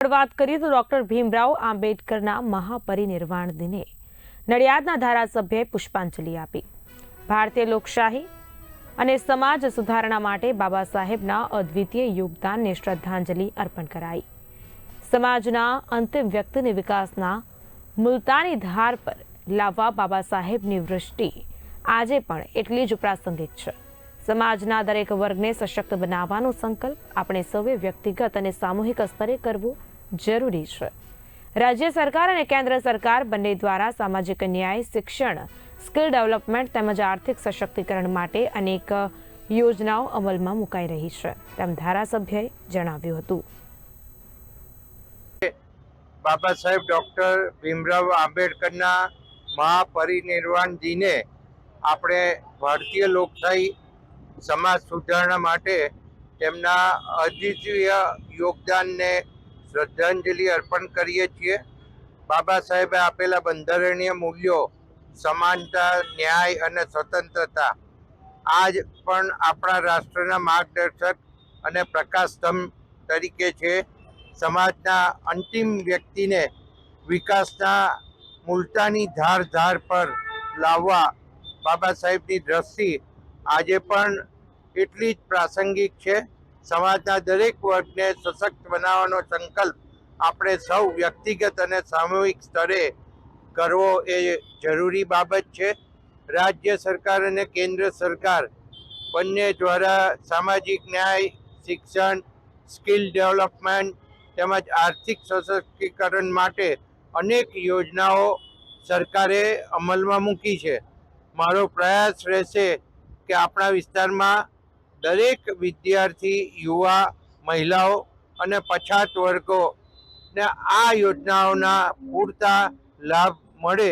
વાત કરીએ તો ડોક્ટર ભીમરાવ આંબેડકરના મહાપરિનિર્વાણ દિને નડિયાદના ધારાસભ્યએ પુષ્પાંજલિ આપી। ભારતીય લોકશાહી અને સમાજ સુધારણા માટે બાબા સાહેબના અદ્વિતીય યોગદાનને શ્રદ્ધાંજલિ અર્પણ કરાઈ। સમાજના અંતિમ વ્યક્તિની વિકાસના મુલતાની ધાર પર લાવવા બાબા સાહેબની વૃષ્ટિ આજે પણ એટલી જ પ્રાસંગિક છે। સમાજના દરેક વર્ગને સશક્ત બનાવવાનો સંકલ્પ આપણે સૌએ વ્યક્તિગત અને સામૂહિક સ્તરે કરવો જરૂરી છે। રાજ્ય સરકાર અને કેન્દ્ર સરકાર બંને દ્વારા સામાજિક ન્યાય, શિક્ષણ, સ્કિલ ડેવલપમેન્ટ તેમજ આર્થિક સશક્તિકરણ માટે અનેક યોજનાઓ અમલમાં મુકાઈ રહી છે તેમ ધારાસભ્યએ જણાવ્યું હતું। બાબા સાહેબ ડોક્ટર ભીમરાવ આંબેડકરના મહાપરિનિર્વાણ દિને આપણે ભારતીય લોકશાહી સમાજ સુધારણા માટે તેમના અદ્વિતીય યોગદાનને શ્રદ્ધાંજલિ અર્પણ કરીએ છીએ। બાબા સાહેબે આપેલા બંધારણીય મૂલ્યો સમાનતા, ન્યાય અને સ્વતંત્રતા આજ પણ આપણા રાષ્ટ્રના માર્ગદર્શક અને પ્રકાશ સ્તંભ તરીકે છે। સમાજના અંતિમ વ્યક્તિને વિકાસના મુલતાની ધાર પર લાવવા બાબા સાહેબની દ્રષ્ટિ આજે પણ એટલી જ પ્રાસંગિક છે। સમાજના દરેક વર્ગને સશક્ત બનાવવાનો સંકલ્પ આપણે સૌ વ્યક્તિગત અને સામૂહિક સ્તરે કરવો એ જરૂરી બાબત છે। રાજ્ય સરકાર અને કેન્દ્ર સરકાર બંને દ્વારા સામાજિક ન્યાય, શિક્ષણ, સ્કિલ ડેવલપમેન્ટ તેમજ આર્થિક સશક્તિકરણ માટે અનેક યોજનાઓ સરકારે અમલમાં મૂકી છે। મારો પ્રયાસ રહેશે કે આપણા વિસ્તારમાં દરેક વિદ્યાર્થી, યુવા, મહિલાઓ અને પછાત વર્ગોને આ યોજનાઓના પૂરતા લાભ મળે